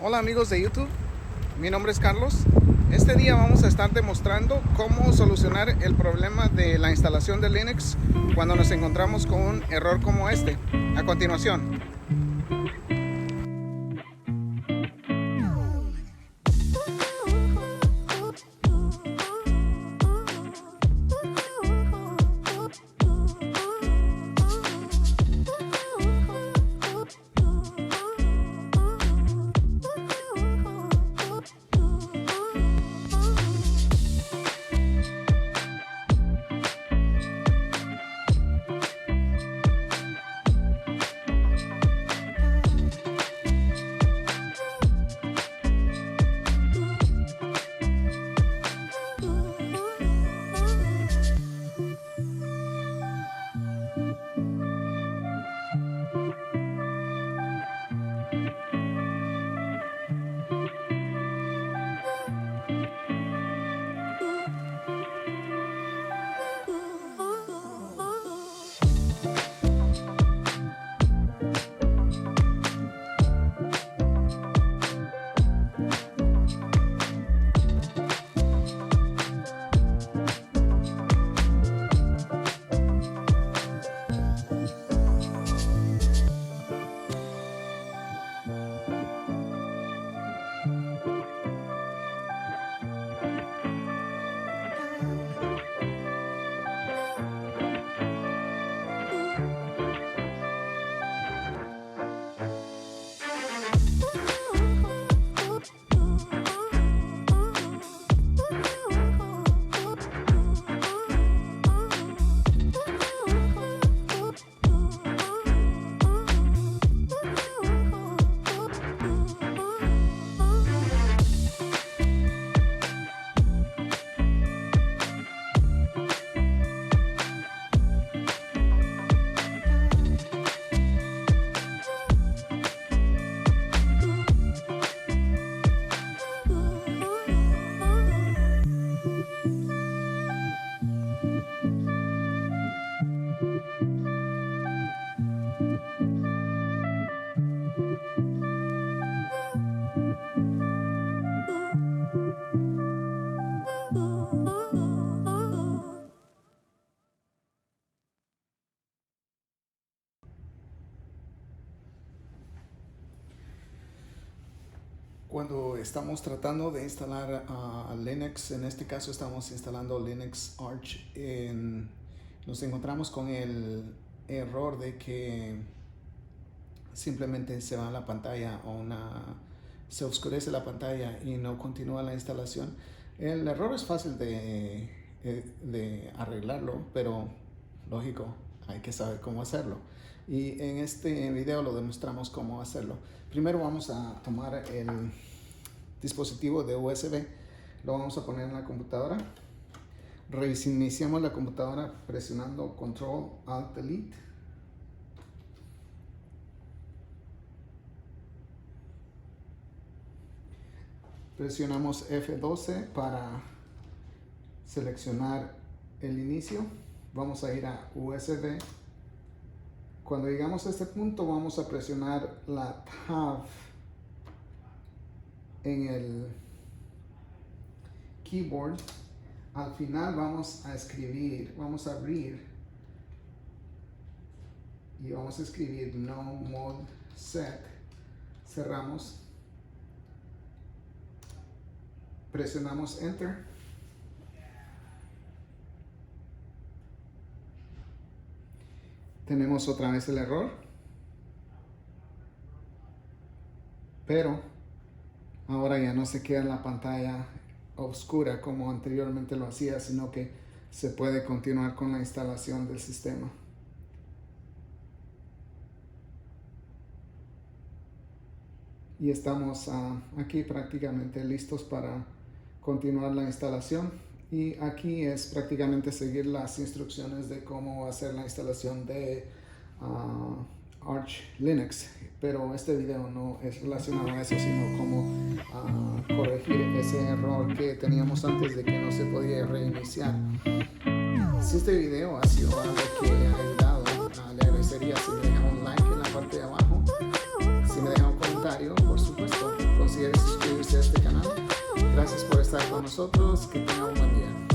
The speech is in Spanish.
Hola amigos de YouTube, mi nombre es Carlos. Este día vamos a estar demostrando cómo solucionar el problema de la instalación de Linux cuando nos encontramos con un error como este. A continuación. Cuando estamos tratando de instalar Linux, en este caso estamos instalando Linux Arch, nos encontramos con el error de que simplemente se va a la pantalla se oscurece la pantalla y no continúa la instalación. El error es fácil de arreglarlo, pero lógico, hay que saber cómo hacerlo. Y en este video lo demostramos cómo hacerlo. Primero vamos a tomar el dispositivo de USB, lo vamos a poner en la computadora. Reiniciamos la computadora presionando Control Alt Delete. Presionamos F12 para seleccionar el inicio. Vamos a ir a USB. Cuando llegamos a este punto vamos a presionar la Tab en el keyboard. Al final vamos a abrir y vamos a escribir no mode set. Cerramos. Presionamos Enter. Tenemos otra vez el error, pero ahora ya no se queda en la pantalla oscura como anteriormente lo hacía, sino que se puede continuar con la instalación del sistema. Y estamos aquí prácticamente listos para continuar la instalación. Y aquí es prácticamente seguir las instrucciones de cómo hacer la instalación de Arch Linux, pero este video no es relacionado a eso, sino cómo corregir ese error que teníamos antes de que no se podía reiniciar. Si este video ha sido algo que le ha ayudado, le agradecería si me deja un like en la parte de abajo, si me deja un comentario, por supuesto. considere suscribirse a este canal. Gracias por estar con nosotros. Que tengan un buen día.